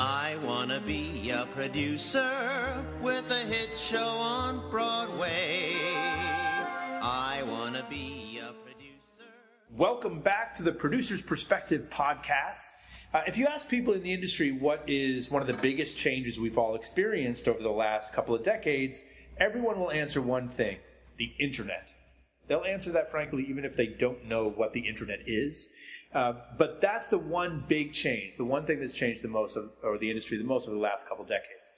I wanna be a producer with a hit show on Broadway. I wanna be a producer. Welcome back to the Producer's Perspective podcast. If you ask people in the industry what is one of the biggest changes we've all experienced over the last couple of decades, everyone will answer one thing: the internet. They'll answer that frankly even if they don't know what the internet is. But that's the one big change, the one thing that's changed the most, or the industry the most over the last couple decades.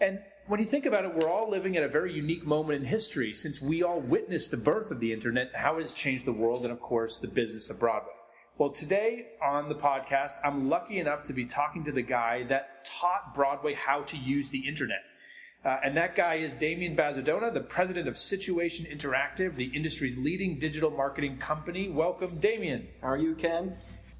And when you think about it, we're all living at a very unique moment in history since we all witnessed the birth of the internet, how it has changed the world, and of course the business of Broadway. Well, today on the podcast, I'm lucky enough to be talking to the guy that taught Broadway how to use the internet. And that guy is Damian Bazadona, the president of Situation Interactive, the industry's leading digital marketing company. Welcome, Damian. How are you, Ken?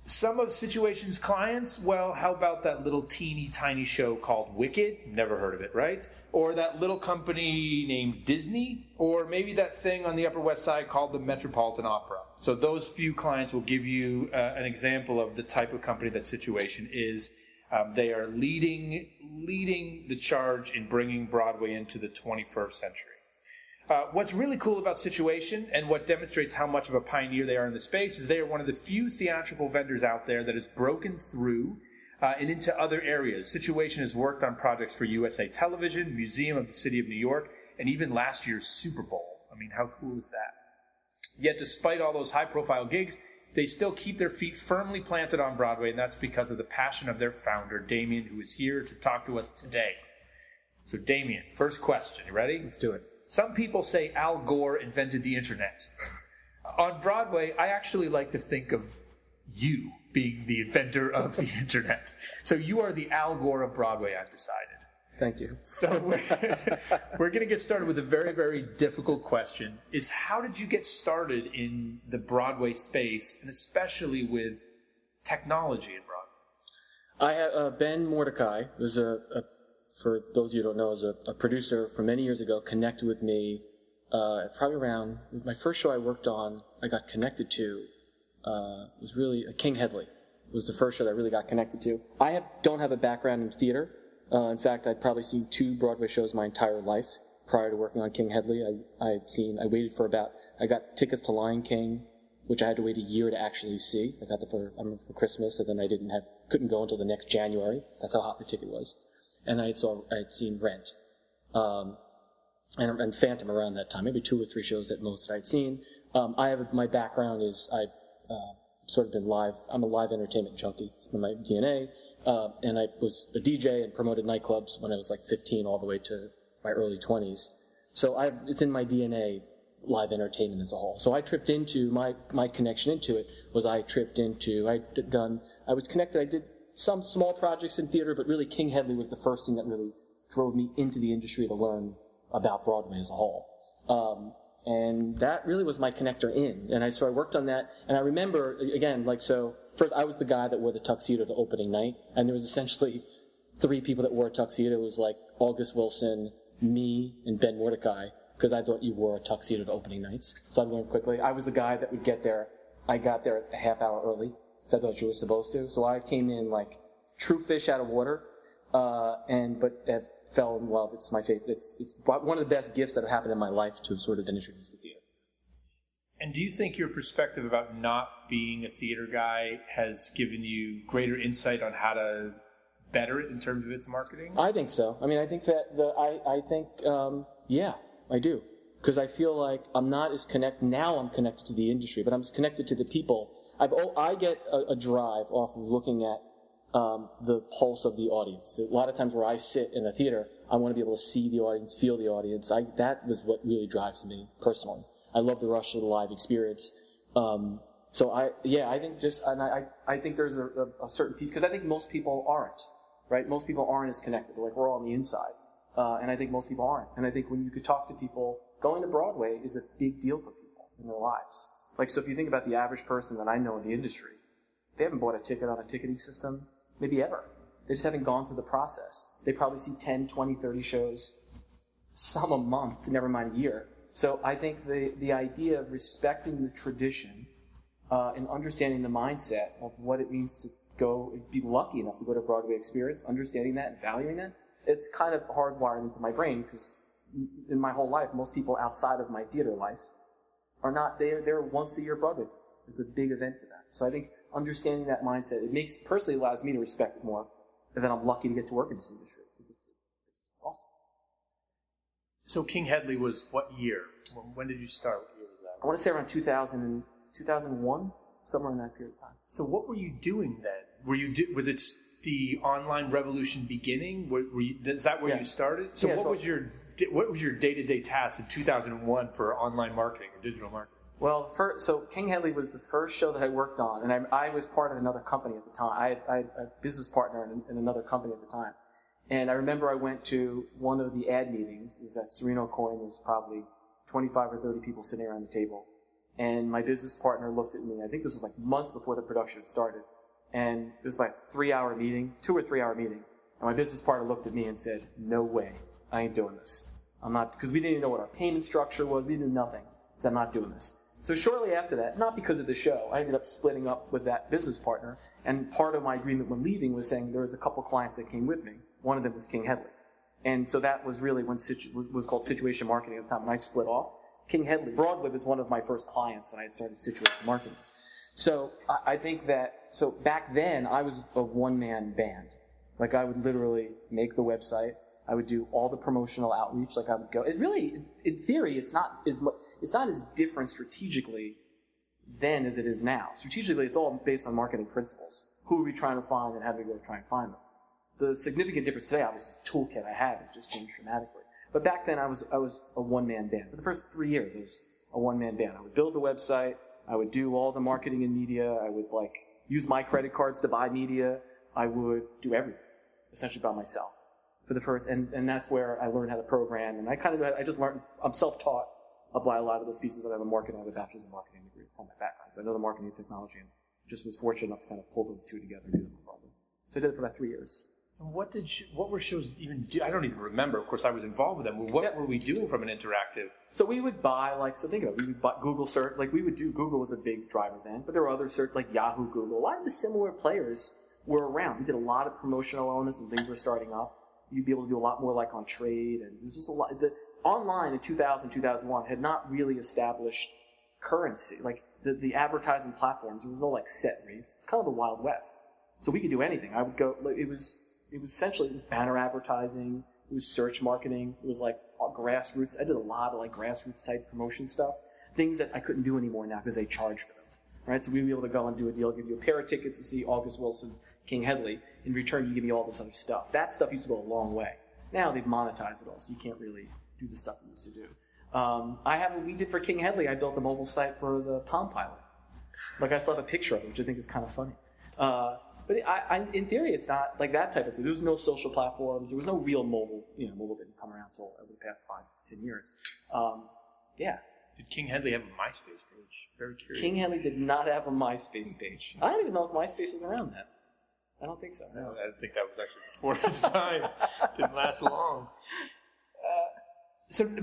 Some of Situation's clients, well, how about that little teeny tiny show called Wicked? Never heard of it, right? Or that little company named Disney? Or maybe that thing on the Upper West Side called the Metropolitan Opera. So those few clients will give you an example of the type of company that Situation is. They are leading the charge in bringing Broadway into the 21st century. What's really cool about Situation, and what demonstrates how much of a pioneer they are in the space, is they are one of the few theatrical vendors out there that has broken through and into other areas. Situation has worked on projects for USA Television, Museum of the City of New York, and even last year's Super Bowl. I mean, how cool is that? Yet despite all those high-profile gigs, they still keep their feet firmly planted on Broadway, and that's because of the passion of their founder, Damian, who is here to talk to us today. So, Damian, first question. You ready? Let's do it. Some people say Al Gore invented the internet. On Broadway, I actually like to think of you being the inventor of the internet. So you are the Al Gore of Broadway, I've decided. Thank you. So we're going to get started with a very, very difficult question. Is how did you get started in the Broadway space, and especially with technology in Broadway? I have Ben Mordecai, was for those of you who don't know, is a producer from many years ago, connected with me probably around, it was my first show I worked on, I got connected to, was really King Hedley. Was the first show that I really got connected to. I don't have a background in theater. In fact, I'd probably seen 2 Broadway shows my entire life prior to working on King Hedley. I got tickets to Lion King, which I had to wait a year to actually see. I got them for Christmas, and then I couldn't go until the next January. That's how hot the ticket was. And I had seen Rent, and Phantom around that time, maybe 2 or 3 shows at most that I'd seen. My background is I've sort of been live. I'm a live entertainment junkie. It's been my DNA. And I was a DJ and promoted nightclubs when I was like 15 all the way to my early 20s. So it's in my DNA, live entertainment as a whole. So I tripped into, my connection into it was I was connected, I did some small projects in theater, but really King Hedley was the first thing that really drove me into the industry to learn about Broadway as a whole. And that really was my connector in. And so I worked on that. And I remember, again, first I was the guy that wore the tuxedo to opening night. And there was essentially 3 people that wore a tuxedo. It was like August Wilson, me, and Ben Mordecai, because I thought you wore a tuxedo to opening nights. So I learned quickly. I was the guy that would get there. I got there a half hour early, because I thought you were supposed to. So I came in like true fish out of water. But have fell in love. It's my favorite. It's one of the best gifts that have happened in my life to have sort of been introduced to theater. And do you think your perspective about not being a theater guy has given you greater insight on how to better it in terms of its marketing? I think so. I mean, I think that yeah, I do. Because I feel like I'm not as connected, now I'm connected to the industry, but I'm connected to the people. I get a drive off of looking at the pulse of the audience. A lot of times where I sit in a theater, I want to be able to see the audience, feel the audience. That was what really drives me personally. I love the rush of the live experience. I think there's a certain piece, because I think most people aren't, right? Most people aren't as connected. Like, we're all on the inside. And I think most people aren't. And I think when you could talk to people, going to Broadway is a big deal for people in their lives. Like, so if you think about the average person that I know in the industry, they haven't bought a ticket on a ticketing system maybe ever. They just haven't gone through the process. They probably see 10, 20, 30 shows, some a month, never mind a year. So I think the idea of respecting the tradition and understanding the mindset of what it means to be lucky enough to go to a Broadway experience, understanding that and valuing that, it's kind of hardwired into my brain because in my whole life, most people outside of my theater life are not, they're once a year Broadway. It's a big event for them. So I think understanding that mindset, personally allows me to respect it more, and that I'm lucky to get to work in this industry because it's awesome. So King Hedley was what year? When did you start? What year was that? I want to say around 2001, somewhere in that period of time. So what were you doing then? Was it the online revolution beginning? Is that where you started? So what was your day-to-day task in 2001 for online marketing or digital marketing? Well, so King Hedley was the first show that I worked on, and I was part of another company at the time. I had a business partner in another company at the time. And I remember I went to one of the ad meetings. It was at Sereno Coin. There was probably 25 or 30 people sitting around the table. And my business partner looked at me. I think this was like months before the production had started. And it was about a 3-hour meeting, 2 or 3 hour meeting. And my business partner looked at me and said, "No way, I ain't doing this. I'm not," because we didn't even know what our payment structure was. We knew nothing. So I'm not doing this. So shortly after that, not because of the show, I ended up splitting up with that business partner. And part of my agreement when leaving was saying there was a couple clients that came with me. One of them was King Hedley. And so that was really when was called Situation Marketing at the time when I split off. King Hedley, Broadway was one of my first clients when I had started Situation Marketing. So I think so back then I was a one-man band. Like I would literally make the website. I would do all the promotional outreach. Like I would go. It's really, in theory, it's not as different strategically then as it is now. Strategically, it's all based on marketing principles. Who are we trying to find and how do we go try and find them? The significant difference today, obviously, the toolkit I have has just changed dramatically. But back then, I was a one-man band. For the first 3 years, I was a one-man band. I would build the website. I would do all the marketing and media. I would use my credit cards to buy media. I would do everything, essentially by myself. For the first, and that's where I learned how to program. And I just learned. I'm self-taught by a lot of those pieces. I have a bachelor's in marketing degree. It's kind of my background. So I know the marketing and technology, and just was fortunate enough to kind of pull those two together and do them on Broadway. So I did it for about 3 years. And what were shows even do? I don't even remember. Of course, I was involved with them. What were we doing from an interactive? So we would buy, think about it, we would buy Google search. Google was a big driver then, but there were other search, like Yahoo, Google. A lot of the similar players were around. We did a lot of promotional elements when things were starting up. You'd be able to do a lot more on trade, and there's just a lot. Online in 2000, 2001 had not really established currency. The advertising platforms, there was no set rates. It's kind of the Wild West. So we could do anything. I would go, it was essentially banner advertising, it was search marketing, it was grassroots. I did a lot of grassroots type promotion stuff, things that I couldn't do anymore now because they charge for them, right? So we'd be able to go and do a deal, give you a pair of tickets to see August Wilson's King Hedley. In return, you give me all this other stuff. That stuff used to go a long way. Now they've monetized it all, so you can't really do the stuff we used to do. We did for King Hedley, I built a mobile site for the Palm Pilot. I still have a picture of it, which I think is kind of funny. But in theory, it's not that type of thing. There was no social platforms. There was no real mobile. Mobile didn't come around until over the past 5 to 10 years. Did King Hedley have a MySpace page? Very curious. King Hedley did not have a MySpace page. I don't even know if MySpace was around then. I don't think so. No, I think that was actually before its time. Didn't last long.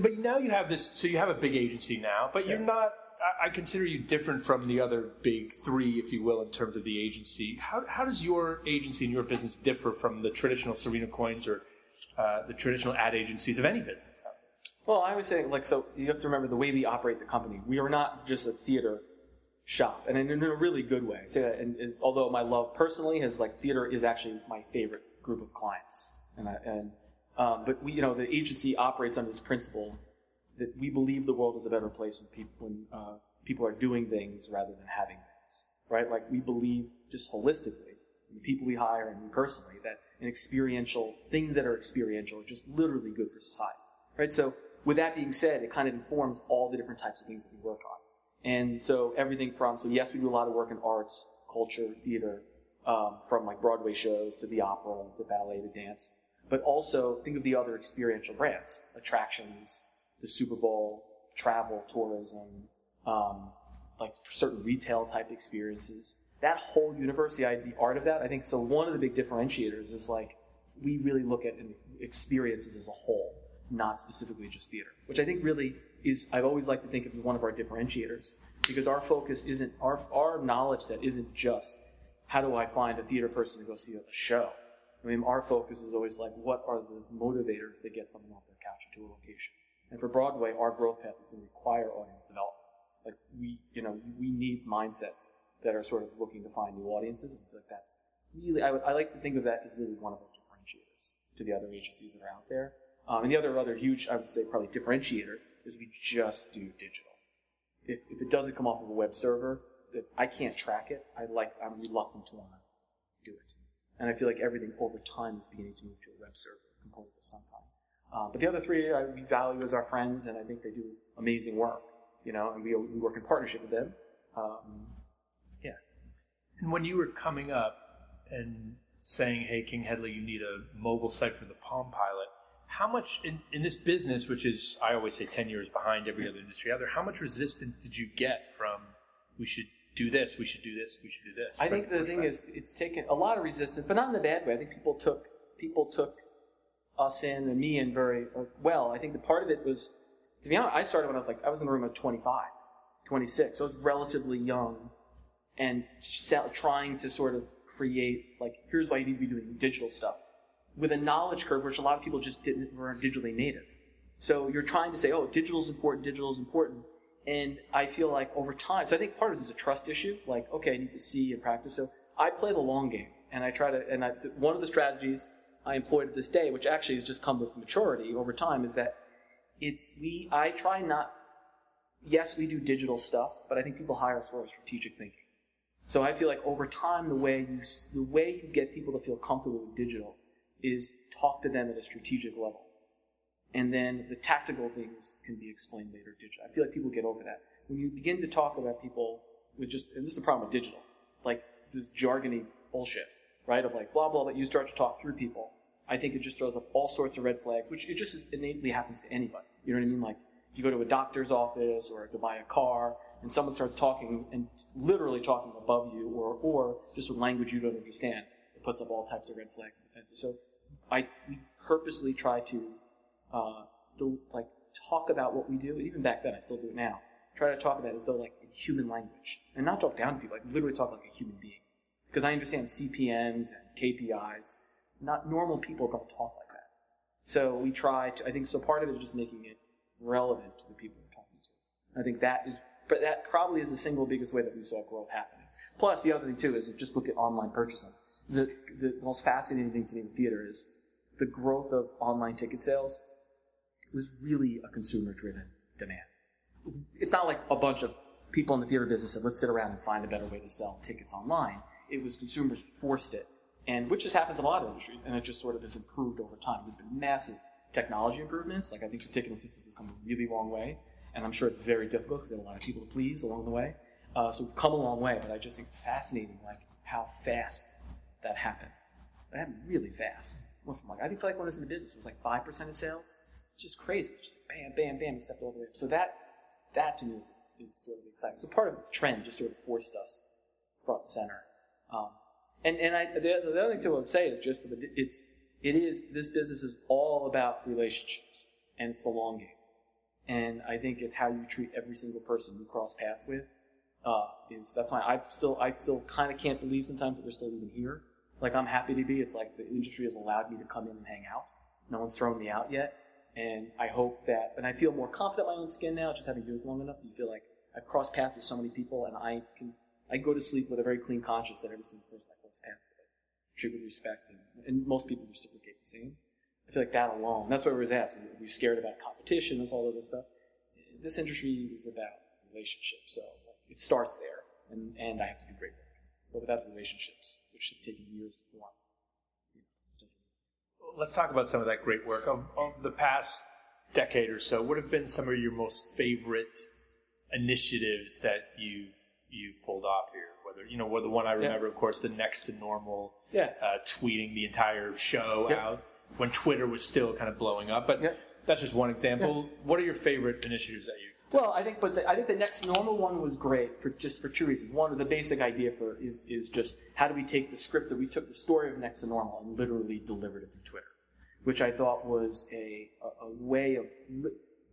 But now you have this. So you have a big agency now, but you're not. I consider you different from the other big three, if you will, in terms of the agency. How does your agency and your business differ from the traditional Sereno Coins or the traditional ad agencies of any business? Well, I would say, so you have to remember the way we operate the company. We are not just a theater shop, and in a really good way. I say that, although my love personally is theater is actually my favorite group of clients, but we, the agency operates under this principle that we believe the world is a better place when people are doing things rather than having things, right? We believe just holistically, the people we hire and me personally, that things that are experiential are just literally good for society, right? So with that being said, it kind of informs all the different types of things that we work on. And so everything yes, we do a lot of work in arts, culture, theater, from Broadway shows to the opera, the ballet, the dance, but also think of the other experiential brands, attractions, the Super Bowl, travel, tourism, certain retail type experiences. That whole universe, the art of that, I think, so one of the big differentiators is we really look at experiences as a whole, not specifically just theater, which I think really is, I've always liked to think of as one of our differentiators, because our focus isn't, our knowledge set isn't just how do I find a theater person to go see a show? I mean, our focus is always like, what are the motivators that get someone off their couch into a location? And for Broadway, our growth path is going to require audience development. Like we need mindsets that are sort of looking to find new audiences. And I feel like that's really, I like to think of that as really one of our differentiators to the other agencies that are out there. And the other huge, I would say, probably differentiator is we just do digital. If it doesn't come off of a web server, that I can't track it. I'm reluctant to want to do it. And I feel like everything over time is beginning to move to a web server component of some kind. But the other three we value as our friends, and I think they do amazing work. And we work in partnership with them. Yeah. And when you were coming up and saying, hey, King Headley, you need a mobile site for the Palm Pilot, how much, in this business, which is, I always say, 10 years behind every other industry out there, how much resistance did you get from, we should do this, we should do this, we should do this? I think the thing is, it's taken a lot of resistance, but not in a bad way. I think people took us in and me in very well. I think the part of it was, to be honest, I started when I was in the room at 25, 26. So I was relatively young and trying to sort of create, like, here's why you need to be doing digital stuff, with a knowledge curve which a lot of people just weren't digitally native. So you're trying to say, oh, digital's important. And I feel like over time, so I think part of this is a trust issue. Like, okay, I need to see and practice. So I play the long game, and one of the strategies I employed at this day, which actually has just come with maturity over time, is that I try not, yes, we do digital stuff, but I think people hire us for our strategic thinking. So I feel like over time, the way you get people to feel comfortable with digital is talk to them at a strategic level. And then the tactical things can be explained later digitally. I feel like people get over that. When you begin to talk about people with and this is the problem with digital, like this jargony bullshit, right? Of like blah, blah, but you start to talk through people. I think it just throws up all sorts of red flags, which it just innately happens to anybody. You know what I mean? Like if you go to a doctor's office or to buy a car and someone starts talking and literally talking above you or just with language you don't understand, it puts up all types of red flags and defenses. So we purposely try to talk about what we do. Even back then, I still do it now. Try to talk about it as though like in human language, and not talk down to people. Like literally talk like a human being, because I understand CPMs and KPIs. Not normal people don't talk like that. So we try to. I think so. Part of it is just making it relevant to the people we're talking to. I think that probably is the single biggest way that we saw growth happening. Plus, the other thing too is just look at online purchasing. The most fascinating thing to me in theater is the growth of online ticket sales was really a consumer-driven demand. It's not like a bunch of people in the theater business said, let's sit around and find a better way to sell tickets online. It was consumers forced it, and which just happens in a lot of industries, and it just sort of has improved over time. There's been massive technology improvements. Like I think the ticketing system has come a really long way, and I'm sure it's very difficult because there are a lot of people to please along the way. So we've come a long way, but I just think it's fascinating, like how fast that happened. It happened really fast. I think when I was in the business, it was like 5% of sales. It's just crazy. Just like bam, bam, bam, and stepped over there. So that to me is sort of exciting. So part of the trend just sort of forced us front and center. The other thing too I would say is just this business is all about relationships, and it's the long game. And I think it's how you treat every single person you cross paths with. That's why I still kind of can't believe sometimes that we're still even here. Like I'm happy to be. It's like the industry has allowed me to come in and hang out. No one's thrown me out yet. And I hope that, and I feel more confident in my own skin now, just having been long enough. You feel like I've crossed paths with so many people, and I go to sleep with a very clean conscience that every single person I cross paths with, treat with respect, and most people reciprocate the same. I feel like that alone, that's what we was asked. We're scared about competition, there's all of this stuff. This industry is about relationships, so it starts there, and I have to do great work. But without the relationships, which have taken years to form, let's talk about some of that great work. Of the past decade or so, what have been some of your most favorite initiatives that you've pulled off here? Whether the one I remember, of course, the Next to Normal, tweeting the entire show out when Twitter was still kind of blowing up. But that's just one example. What are your favorite initiatives that you? Well, I think the Next Normal one was great for two reasons. One, the basic idea is just how do we take the script that we took the story of Next to Normal and literally delivered it through Twitter, which I thought was a way of,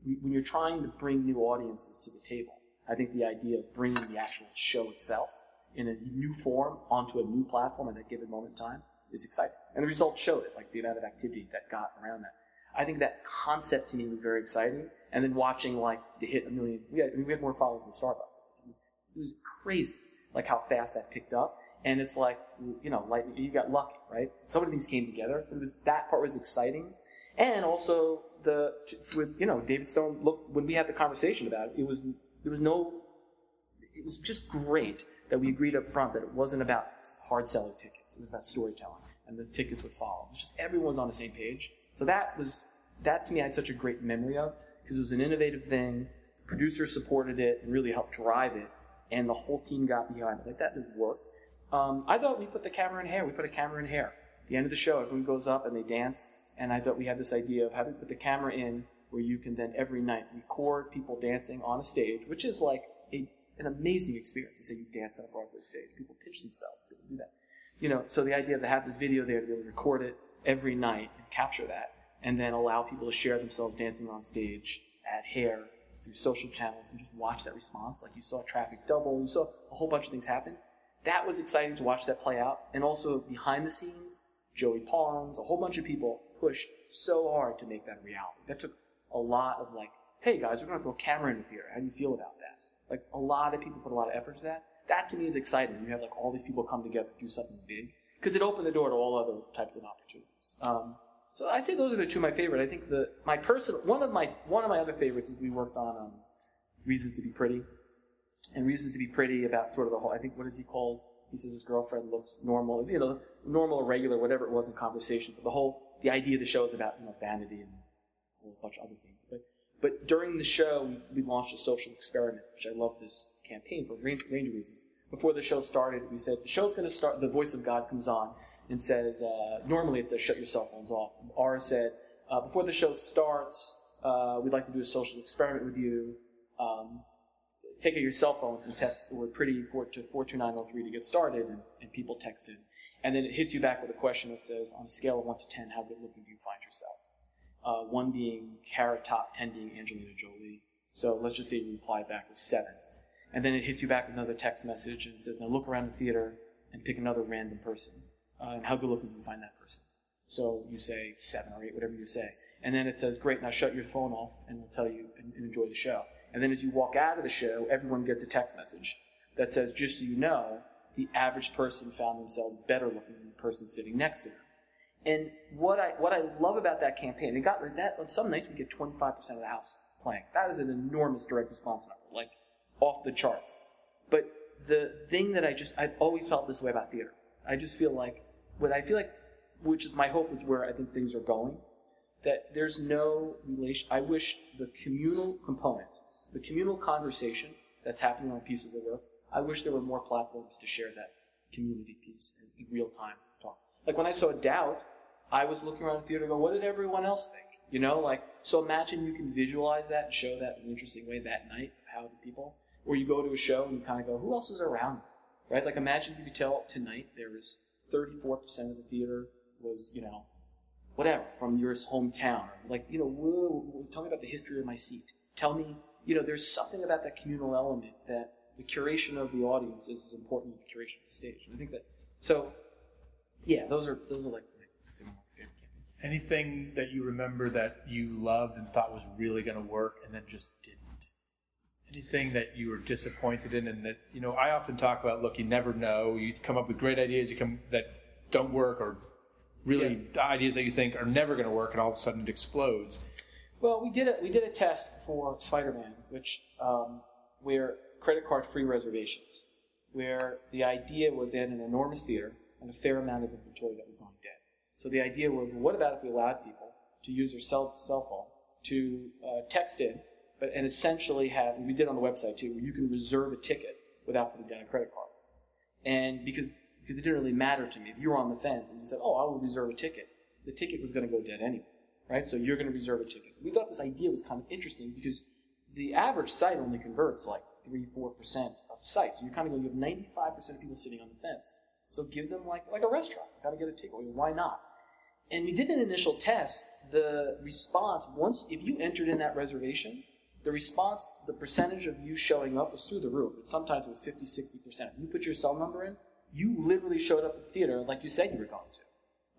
when you're trying to bring new audiences to the table, I think the idea of bringing the actual show itself in a new form onto a new platform at that given moment in time is exciting. And the results showed it, like the amount of activity that got around that. I think that concept to me was very exciting. And then watching like the hit 1 million, we had more followers than Starbucks. It was crazy, like how fast that picked up. And it's like, like you got lucky, right? So many things came together. That part was exciting. And also David Stone, look, when we had the conversation about it, it was just great that we agreed up front that it wasn't about hard selling tickets. It was about storytelling, and the tickets would follow. It was just everyone was on the same page. So that to me I had such a great memory of, because it was an innovative thing. The producers supported it and really helped drive it, and the whole team got behind it. Like that just worked. I thought we put the camera in hair. We put a camera in hair. At the end of the show, everyone goes up and they dance, and I thought we had this idea of having put the camera in where you can then every night record people dancing on a stage, which is like an amazing experience to say you dance on a Broadway stage. People pinch themselves. People do that. So the idea of to have this video there to be able to record it every night and capture that, and then allow people to share themselves dancing on stage, add hair through social channels, and just watch that response. Like you saw traffic double, you saw a whole bunch of things happen. That was exciting to watch that play out. And also behind the scenes, Joey Pons, a whole bunch of people pushed so hard to make that a reality. That took a lot of like, hey guys, we're going to throw a camera in the theater. How do you feel about that? Like a lot of people put a lot of effort to that. That to me is exciting. You have like all these people come together to do something big, because it opened the door to all other types of opportunities. So I'd say those are the two of my favorite. I think one of my other favorites is we worked on Reasons to Be Pretty, and Reasons to Be Pretty about sort of the whole. I think what does he calls? He says his girlfriend looks normal, normal or regular, whatever it was in conversation. But the idea of the show is about vanity and a whole bunch of other things. But during the show, we launched a social experiment, which I love this campaign for a range of reasons. Before the show started, we said, the show's going to start, the voice of God comes on and says, normally it says, shut your cell phones off. Ara said, before the show starts, we'd like to do a social experiment with you. Take out your cell phones and text the word pretty to 42903 to get started, and people text in. And then it hits you back with a question that says, on a scale of 1 to 10, how good looking do you find yourself? 1 being Carrot Top, 10 being Angelina Jolie. So let's just say you reply back with 7. And then it hits you back with another text message and it says, now look around the theater and pick another random person. And how good looking do you find that person? So you say 7 or 8, whatever you say. And then it says, great, now shut your phone off and we'll tell you and enjoy the show. And then as you walk out of the show, everyone gets a text message that says, just so you know, the average person found themselves better looking than the person sitting next to them. And what I love about that campaign, it got like that. On some nights we get 25% of the house playing. That is an enormous direct response number, like off the charts. But the thing that I've always felt this way about theater. I just feel like which is my hope is where I think things are going. That there's no relation. I wish the communal component, the communal conversation that's happening on pieces of work. I wish there were more platforms to share that community piece in real time talk. Like when I saw Doubt, I was looking around the theater and go, what did everyone else think? So imagine you can visualize that and show that in an interesting way that night of how the people, or you go to a show and you kind of go, who else is around? Right? Like imagine you could tell tonight there was 34% of the theater was, whatever, from your hometown. Like, whoa, tell me about the history of my seat. Tell me, there's something about that communal element that the curation of the audience is as important as the curation of the stage. And I think that, those are like some of my favorite campaigns. Anything that you remember that you loved and thought was really going to work and then just didn't? Anything that you were disappointed in and that, I often talk about, look, you never know. You come up with great ideas that don't work or really the ideas that you think are never going to work and all of a sudden it explodes. Well, we did a test for SpiderMan, which where credit card free reservations, where the idea was they had an enormous theater and a fair amount of inventory that was going dead. So the idea was, what about if we allowed people to use their cell phone to text in, and essentially and we did on the website too, where you can reserve a ticket without putting down a credit card. And because it didn't really matter to me, if you were on the fence and you said, I will reserve a ticket, the ticket was going to go dead anyway, right? So you're going to reserve a ticket. We thought this idea was kind of interesting because the average site only converts like 3-4% of sites. So you're kind of going to give 95% of people sitting on the fence. So give them like a restaurant. Got to get a takeaway. Why not? And we did an initial test. The response, if you entered in that reservation, the response, the percentage of you showing up was through the roof. And sometimes it was 50, 60%. You put your cell number in, you literally showed up at the theater like you said you were going to.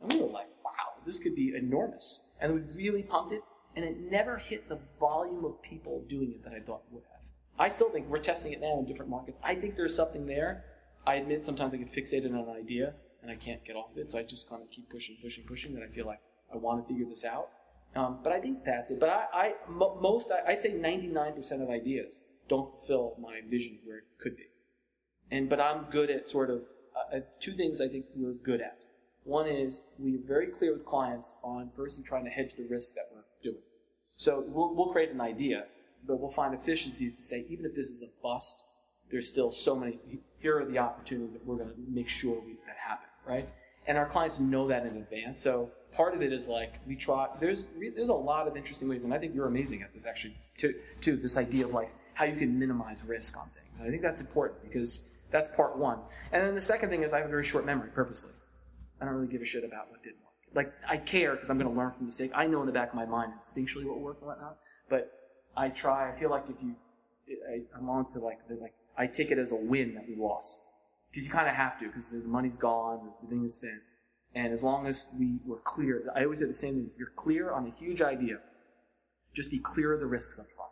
And we were like, wow, this could be enormous. And we really pumped it, and it never hit the volume of people doing it that I thought it would have. I still think we're testing it now in different markets. I think there's something there. I admit sometimes I get fixated on an idea, and I can't get off of it, so I just kind of keep pushing, that I feel like I want to figure this out. But I think that's it. But I'd say 99% of ideas don't fulfill my vision where it could be. But I'm good at sort of two things I think we're good at. One is we're very clear with clients on firstly trying to hedge the risk that we're doing. So we'll create an idea, but we'll find efficiencies to say even if this is a bust, there's still so many. Here are the opportunities that we're going to make sure that happen, right? And our clients know that in advance. So part of it is like we try. There's a lot of interesting ways, and I think you're amazing at this actually too. This idea of like how you can minimize risk on things. And I think that's important because that's part one. And then the second thing is I have a very short memory purposely. I don't really give a shit about what didn't work. Like I care because I'm going to learn from the mistake. I know in the back of my mind instinctually what worked and whatnot. But I try. I feel like I'm on to like I take it as a win that we lost. Because you kind of have to, because the money's gone, the thing is spent. And as long as we were clear, I always say the same thing, you're clear on a huge idea, just be clear of the risks up front.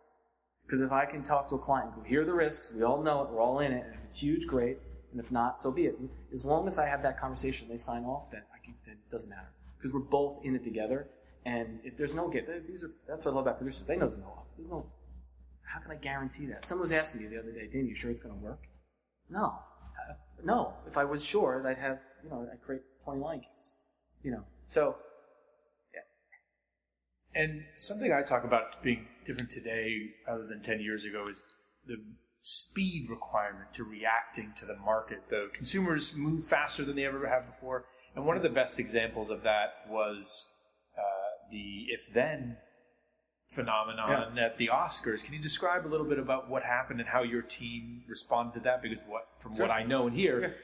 Because if I can talk to a client and go, here are the risks, we all know it, we're all in it, and if it's huge, great, and if not, so be it. As long as I have that conversation, they sign off, then it doesn't matter. Because we're both in it together, and if there's no that's what I love about producers, they know there's no, how can I guarantee that? Someone was asking me the other day, Damian, you sure it's going to work? No. If I was sure, I'd have, I'd create 20 Lion Kings. So, yeah. And something I talk about being different today other than 10 years ago is the speed requirement to reacting to the market. The consumers move faster than they ever have before. And one of the best examples of that was the if-then phenomenon at the Oscars. Can you describe a little bit about what happened and how your team responded to that? Because what I know and hear,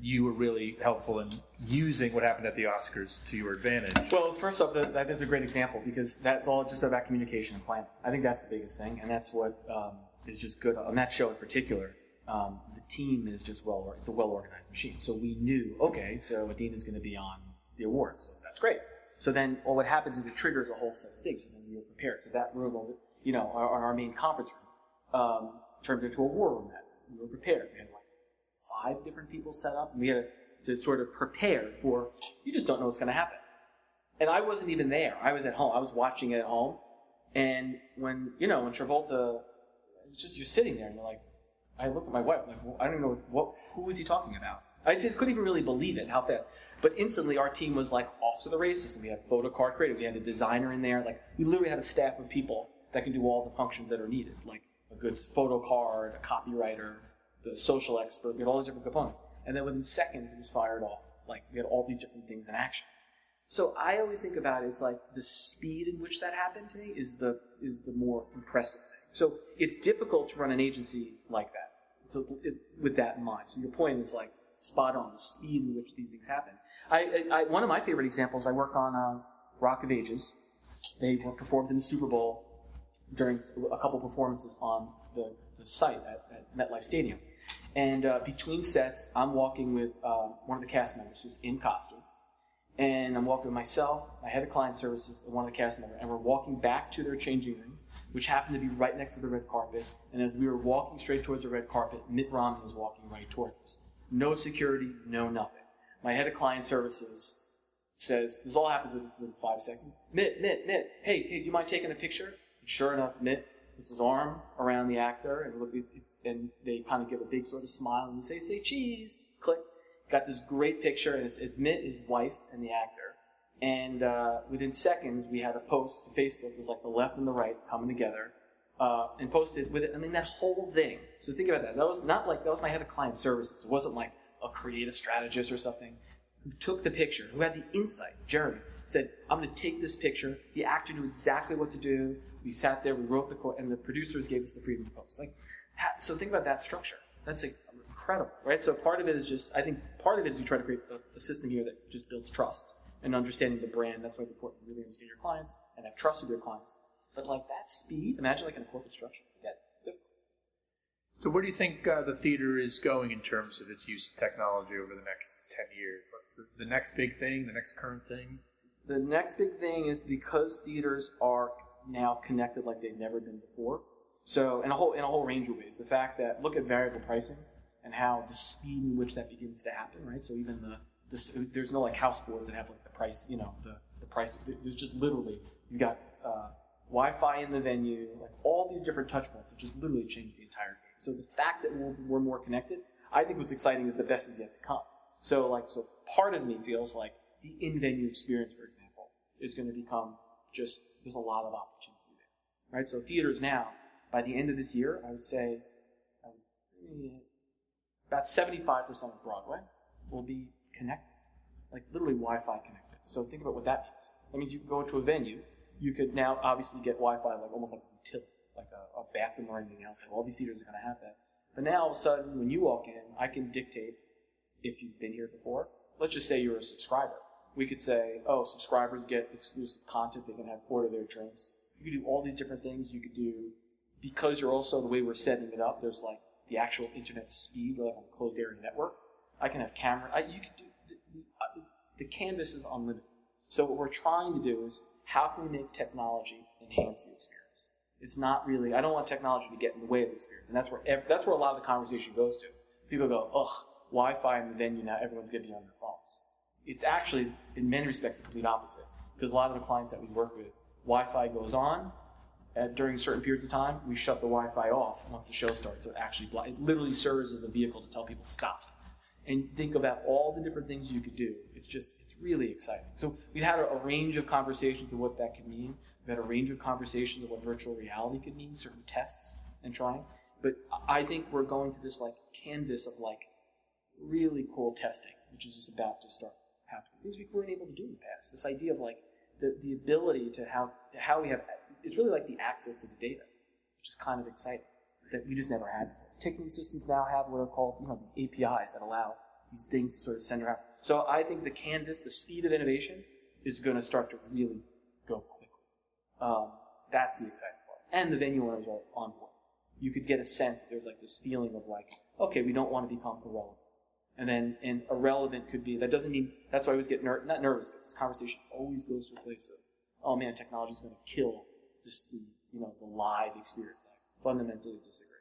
you were really helpful in using what happened at the Oscars to your advantage. Well, first off, that is a great example because that's all just about communication and planning. I think that's the biggest thing, and that's what is just good on that show in particular. The team is just it's a well-organized machine. So we knew, okay, so Adina's going to be on the awards, so that's great. So then, what happens is it triggers a whole set of things, and then we were prepared. So that room, our main conference room, turned into a war room. We were prepared. We had 5 different people set up, and we had to sort of prepare for. You just don't know what's going to happen. And I wasn't even there. I was at home. I was watching it at home, and when Travolta, it's just you're sitting there, and you're like, I looked at my wife, like, well, I don't even know who was he talking about. Couldn't even really believe it, how fast. But instantly, our team was like off to the races. And we had a photo card created. We had a designer in there. Like we literally had a staff of people that can do all the functions that are needed, like a good photo card, a copywriter, the social expert. We had all these different components. And then within seconds, it was fired off. Like we had all these different things in action. So I always think about it. It's like the speed in which that happened to me is the more impressive thing. So it's difficult to run an agency like that with that in mind. So your point is like spot on, the speed in which these things happen. One of my favorite examples, I work on Rock of Ages. They were performed in the Super Bowl during a couple performances on the site at MetLife Stadium. And between sets, I'm walking with one of the cast members who's in costume. And I'm walking with myself, my head of client services, and one of the cast members. And we're walking back to their changing room, which happened to be right next to the red carpet. And as we were walking straight towards the red carpet, Mitt Romney was walking right towards us. No security, no nothing. My head of client services says, this all happens within 5 seconds. Mitt, hey, do you mind taking a picture? And sure enough, Mitt puts his arm around the actor, and they kind of give a big sort of smile, and they say cheese, click. Got this great picture, and it's Mitt, his wife, and the actor. And within seconds, we had a post to Facebook. It was like the left and the right coming together, and posted with it. I mean, that whole thing. So think about that. That was my head of client services. It wasn't like a creative strategist or something who took the picture, who had the insight. Jeremy said, I'm going to take this picture. The actor knew exactly what to do. We sat there, we wrote the quote, and the producers gave us the freedom to post. So think about that structure. That's incredible, right? So part of it is you try to create a system here that just builds trust and understanding the brand. That's why it's important to really understand your clients and have trust with your clients. But like that speed, imagine like in a corporate structure. Yeah. So where do you think the theater is going in terms of its use of technology over the next 10 years? What's the next big thing, the next current thing? The next big thing is because theaters are now connected like they've never been before. So in a whole range of ways. The fact that, look at variable pricing and how the speed in which that begins to happen, right? So even there's no like house boards that have like the price, the price. There's just literally, you got Wi-Fi in the venue, like all these different touch points have just literally changed the entire game. So the fact that we're more connected, I think what's exciting is the best is yet to come. So part of me feels like the in-venue experience, for example, is going to become just, there's a lot of opportunity there, right? So theaters now, by the end of this year, I would say about 75% of Broadway will be connected, like literally Wi-Fi connected. So think about what that means. That means you can go into a venue, you could now obviously get Wi-Fi like almost like a utility, like a bathroom or anything else. Like all these theaters are going to have that. But now all of a sudden, when you walk in, I can dictate, if you've been here before, let's just say you're a subscriber. We could say, oh, subscribers get exclusive content, they can have order their drinks. You could do all these different things. You could do, because you're also, the way we're setting it up, there's like the actual internet speed, like on a closed area network. I can have camera, you could do, the canvas is unlimited. So what we're trying to do is, how can we make technology enhance the experience? It's not really, I don't want technology to get in the way of the experience. And that's where a lot of the conversation goes to. People go, ugh, Wi-Fi in the venue, now everyone's going to be on their phones. It's actually, in many respects, the complete opposite. Because a lot of the clients that we work with, Wi-Fi goes on during certain periods of time. We shut the Wi-Fi off once the show starts. So it literally serves as a vehicle to tell people stop. And think about all the different things you could do. It's really exciting. So we had a range of conversations of what that could mean. We had a range of conversations of what virtual reality could mean, certain tests and trying. But I think we're going to this like canvas of like really cool testing, which is just about to start happening. Things we weren't able to do in the past. This idea of like the ability to how we have, it's really like the access to the data, which is kind of exciting, that we just never had before. Ticketing systems now have what are called, these APIs that allow these things to sort of send around. So I think the canvas, the speed of innovation, is going to start to really go quickly. That's the exciting part. And the venue owners are on board. You could get a sense that there's like this feeling of like, okay, we don't want to become irrelevant. And irrelevant could be, that doesn't mean, that's why I always get not nervous, but this conversation always goes to a place of, oh man, technology is going to kill the live experience. I fundamentally disagree.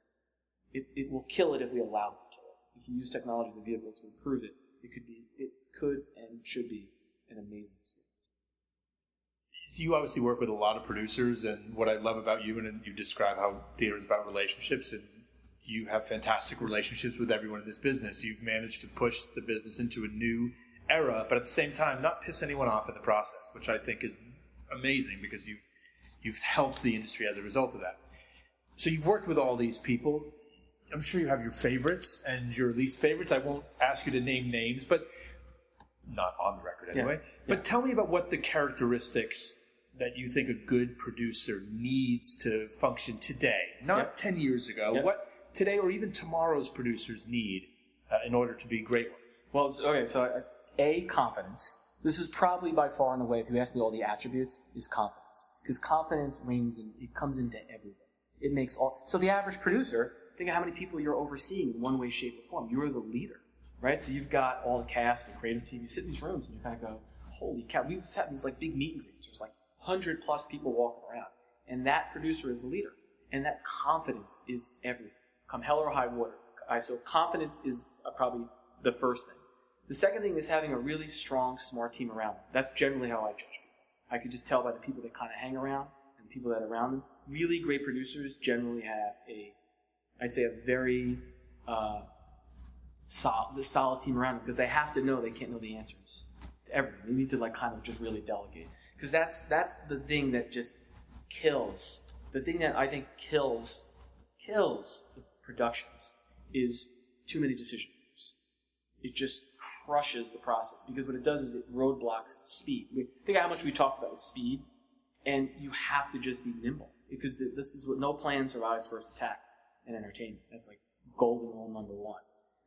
It will kill it if we allow it to kill it. If you use technology as a vehicle to improve it, it could and should be an amazing experience. So you obviously work with a lot of producers, and what I love about you, and you describe how theater is about relationships, and you have fantastic relationships with everyone in this business. You've managed to push the business into a new era, but at the same time, not piss anyone off in the process, which I think is amazing because you've helped the industry as a result of that. So you've worked with all these people. I'm sure you have your favorites and your least favorites. I won't ask you to name names, but not on the record anyway. Yeah. But tell me about what the characteristics that you think a good producer needs to function today, not 10 years ago, what today or even tomorrow's producers need in order to be great ones. Well, okay, so confidence. This is probably by far and away, if you ask me all the attributes, is confidence. Because confidence reigns in, it comes into everything. It makes all, so the average producer, think of how many people you're overseeing in one way, shape, or form. You're the leader, right? So you've got all the cast and creative team. You sit in these rooms and you kind of go, holy cow. We've had these like big meet and greets. There's like 100 plus people walking around. And that producer is the leader. And that confidence is everything. Come hell or high water. So confidence is probably the first thing. The second thing is having a really strong, smart team around them. That's generally how I judge people. I could just tell by the people that kind of hang around and the people that are around them. Really great producers generally have I'd say a very solid team around them, because they have to know they can't know the answers to everything. They need to like kind of just really delegate. Because that's the thing that just kills. The thing that I think kills the productions is too many decision makers. It just crushes the process, because what it does is it roadblocks speed. Think of how much we talked about with speed, and you have to just be nimble, because this is what no plan survives first attack in entertainment. That's like golden rule number one.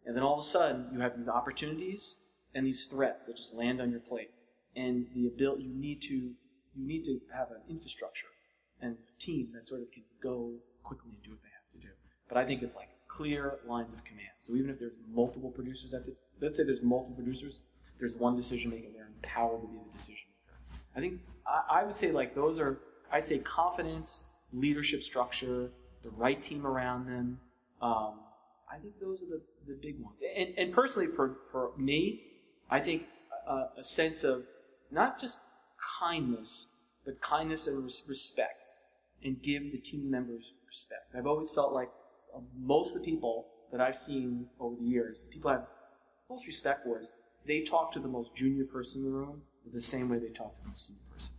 And then all of a sudden, you have these opportunities and these threats that just land on your plate. And the ability, you need to have an infrastructure and a team that sort of can go quickly and do what they have to do. But I think it's like clear lines of command. So even if there's multiple producers let's say there's multiple producers, there's one decision maker, they're empowered to be the decision maker. I think I would say like those are, I'd say confidence, leadership structure, the right team around them. I think those are the big ones. And personally for me, I think a sense of not just kindness, but kindness and respect, and give the team members respect. I've always felt like most of the people that I've seen over the years, people I have most respect for, is they talk to the most junior person in the room the same way they talk to the most senior person.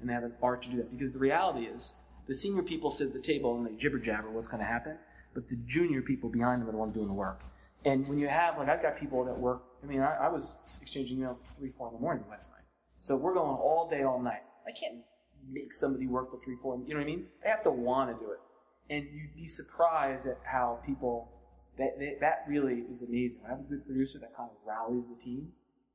And they have an art to do that. Because the reality is, the senior people sit at the table and they jibber-jabber what's going to happen, but the junior people behind them are the ones doing the work. And when you have, like, I've got people that work, I was exchanging emails at 3, 4 in the morning last night. So we're going all day, all night. I can't make somebody work till 3, 4, you know what I mean? They have to want to do it. And you'd be surprised at how people, that really is amazing. When I have a good producer that kind of rallies the team,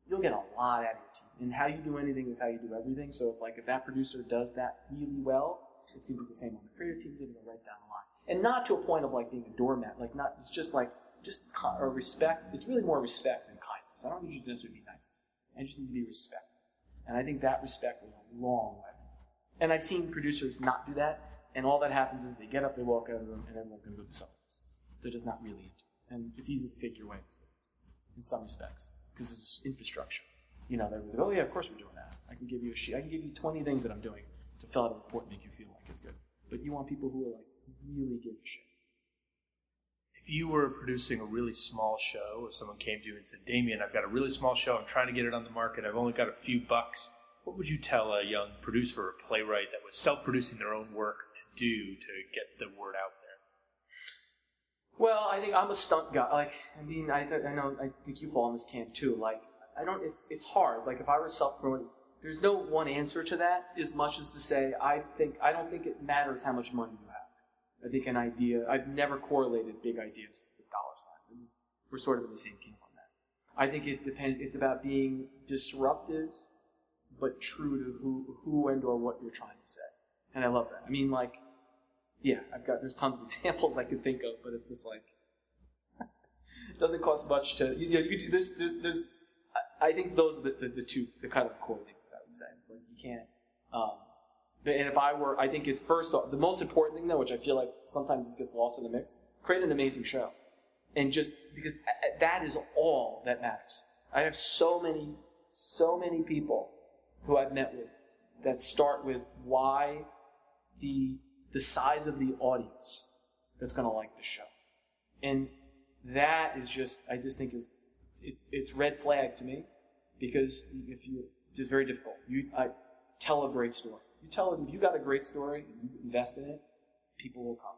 you'll get a lot out of your team. And how you do anything is how you do everything. So it's like if that producer does that really well, it's going to be the same on the creative team, going to go right down the line. And not to a point of like being a doormat. Like not, it's just like, respect. It's really more respect than kindness. I don't need you to necessarily be nice. I just need to be respectful. And I think that respect goes a long way. And I've seen producers not do that, and all that happens is they get up, they walk out of the room, and everyone's going to go do something else. They're just not really into it. And it's easy to fake your way in this business, in some respects, because there's infrastructure. They're like, oh yeah, of course we're doing that. I can give you a sheet. I can give you 20 things that I'm doing to fill out a report and make you feel like it's good. But you want people who are like, really give a shit. If you were producing a really small show, or someone came to you and said, Damian, I've got a really small show, I'm trying to get it on the market, I've only got a few bucks, what would you tell a young producer or playwright that was self-producing their own work to do to get the word out there? Well, I think I'm a stunt guy. I think you fall in this camp too. It's hard. Like if I were self-promoting, there's no one answer to that as much as to say, I don't think it matters how much money you have. I think an idea, I've never correlated big ideas with dollar signs. And we're sort of in the same camp on that. I think it depends, it's about being disruptive, but true to who and or what you're trying to say. And I love that. There's tons of examples I could think of, but it's just like, it doesn't cost much to, you could do, there's, I think those are the two, the kind of core things that I would say. It's like, you can't, and if I think it's first, the most important thing though, which I feel like sometimes just gets lost in the mix, create an amazing show. And just, because that is all that matters. I have so many people who I've met with that start with why the size of the audience that's going to like the show. And that is just, I just think it's red flag to me, because it's just very difficult. I tell a great story. If you got a great story and you invest in it, people will come.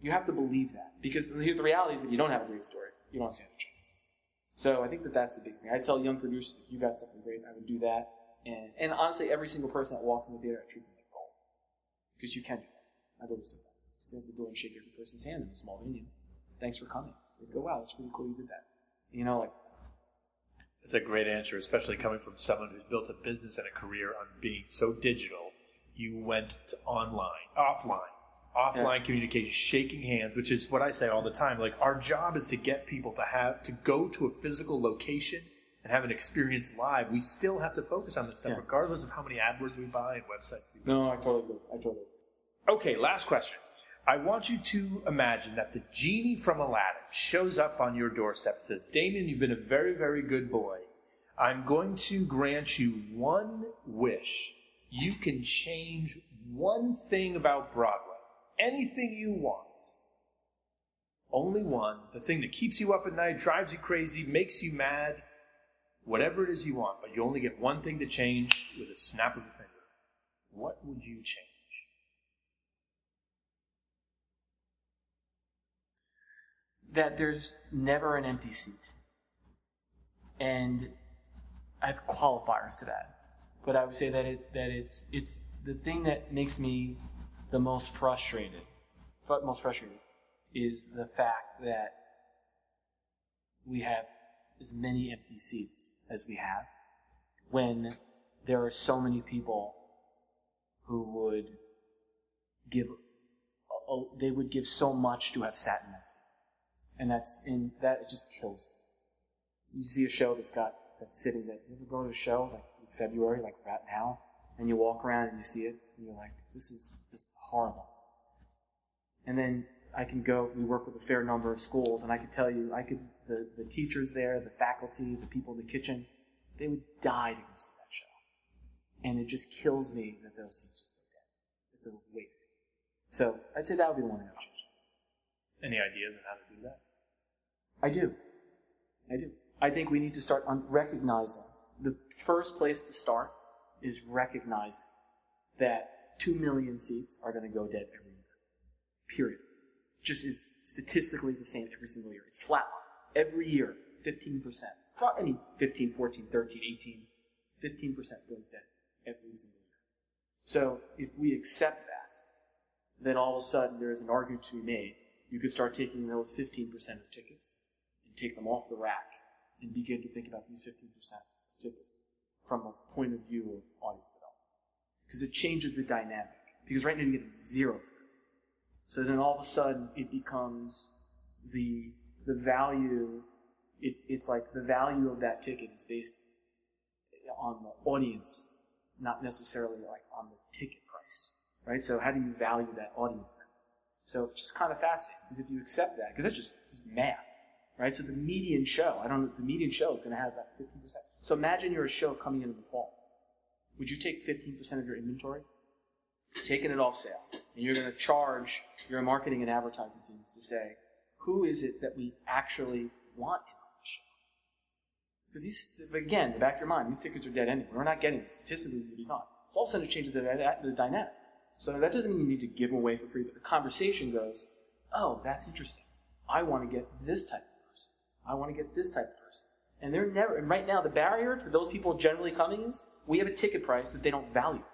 You have to believe that, because the reality is if you don't have a great story, you don't stand a chance. So I think that's the biggest thing. I tell young producers, if you got something great, I would do that. And honestly, every single person that walks in the theater, I treat them like gold. Because you can do that. I've always said that. Stand at the door and shake every person's hand in a small venue. Thanks for coming. They go, wow, that's really cool you did that. That's a great answer, especially coming from someone who's built a business and a career on being so digital. You went to offline communication, shaking hands, which is what I say all the time. Like, our job is to get people to go to a physical location and have an experience live. We still have to focus on this stuff, regardless of how many AdWords we buy and websites we buy. No, I totally agree. Okay, last question. I want you to imagine that the genie from Aladdin shows up on your doorstep and says, Damian, you've been a very, very good boy. I'm going to grant you one wish. You can change one thing about Broadway. Anything you want. Only one. The thing that keeps you up at night, drives you crazy, makes you mad. Whatever it is you want. But you only get one thing to change with a snap of a finger. What would you change? That there's never an empty seat. And I have qualifiers to that. But I would say that it's the thing that makes me the most frustrated is the fact that we have as many empty seats as we have, when there are so many people who would would give so much to have sat in that seat. And that it just kills me. You see a show that's sitting there. You ever go to a show like in February, like right now, and you walk around and you see it, and you're like, this is just horrible. And then we work with a fair number of schools, and I could tell you, the teachers there, the faculty, the people in the kitchen, they would die to go see that show. And it just kills me that those seats just go dead. It's a waste. So I'd say that would be the one I would change. Any ideas on how to do that? I do. I think we need to start recognizing. The first place to start is recognizing that 2 million seats are going to go dead every year. Period. Just is statistically the same every single year. It's flat line. Every year, 15%. 15, 14, 13, 18, 15% goes dead every single year. So if we accept that, then all of a sudden there is an argument to be made. You could start taking those 15% of tickets and take them off the rack and begin to think about these 15% of tickets from a point of view of audience development. Because it changes the dynamic. Because right now you're getting zero for it. So then all of a sudden it becomes the value, it's like the value of that ticket is based on the audience, not necessarily like on the ticket price. Right? So how do you value that audience then? So it's just kind of fascinating, because if you accept that, because that's just math, right? So the median show is going to have about 15%. So imagine you're a show coming into the fall. Would you take 15% of your inventory, taking it off sale, and you're going to charge your marketing and advertising teams to say, who is it that we actually want in on the show? Because again, in the back of your mind, these tickets are dead anyway. We're not getting this. Statistically, these will be gone. So all of a sudden it changes the dynamic. So that doesn't mean you need to give them away for free, but the conversation goes, oh, that's interesting. I want to get this type of person. I want to get this type of person. And right now the barrier for those people generally coming is, we have a ticket price that they don't value.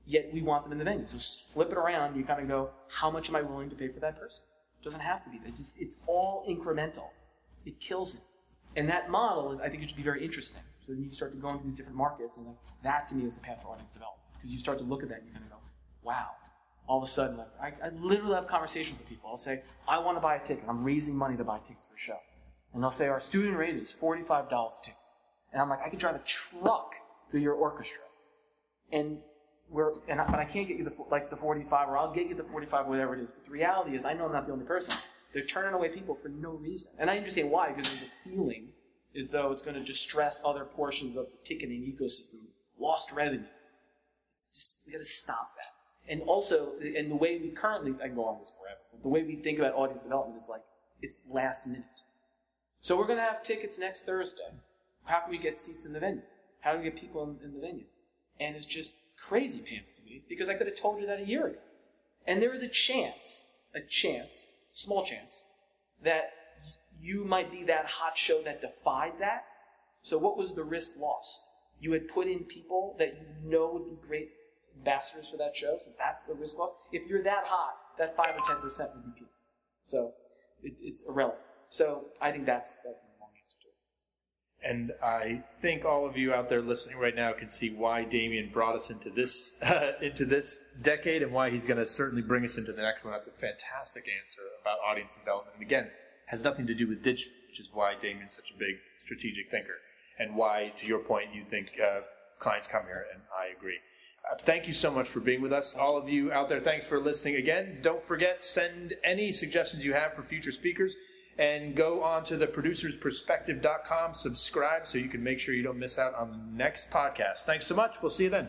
Yet we want them in the venue. So flip it around, you kind of go, how much am I willing to pay for that person? It doesn't have to be. It's all incremental. It kills me. And that model, I think it should be very interesting. So then you start to go into these different markets, and that to me is the path for audience development. Because you start to look at that and you kind of go, wow. All of a sudden, I literally have conversations with people. I'll say, I want to buy a ticket. I'm raising money to buy tickets for a show. And they'll say, our student rate is $45 a ticket. And I'm like, I could drive a truck through your orchestra. But I can't get you the 45, or I'll get you the 45, whatever it is. But the reality is, I know I'm not the only person. They're turning away people for no reason. And I understand why, because there's a feeling as though it's going to distress other portions of the ticketing ecosystem. Lost revenue. We got to stop that. And also, the way we currently, I can go on this forever, but the way we think about audience development is like, it's last minute. So we're going to have tickets next Thursday. How can we get seats in the venue? How do we get people in the venue? And it's just crazy pants to me, because I could have told you that a year ago. And there is a small chance, that you might be that hot show that defied that. So what was the risk lost? You had put in people that you know would be great ambassadors for that show, so that's the risk loss. If you're that hot, that 5 or 10% would be peanuts. So it's irrelevant. So I think that's the long answer to it. And I think all of you out there listening right now can see why Damian brought us into this decade, and why he's going to certainly bring us into the next one. That's a fantastic answer about audience development. And again, has nothing to do with digital, which is why Damian's such a big strategic thinker, and why, to your point, you think clients come here, and I agree. Thank you so much for being with us. All of you out there, thanks for listening again. Don't forget, send any suggestions you have for future speakers, and go on to the producersperspective.com, subscribe so you can make sure you don't miss out on the next podcast. Thanks so much. We'll see you then.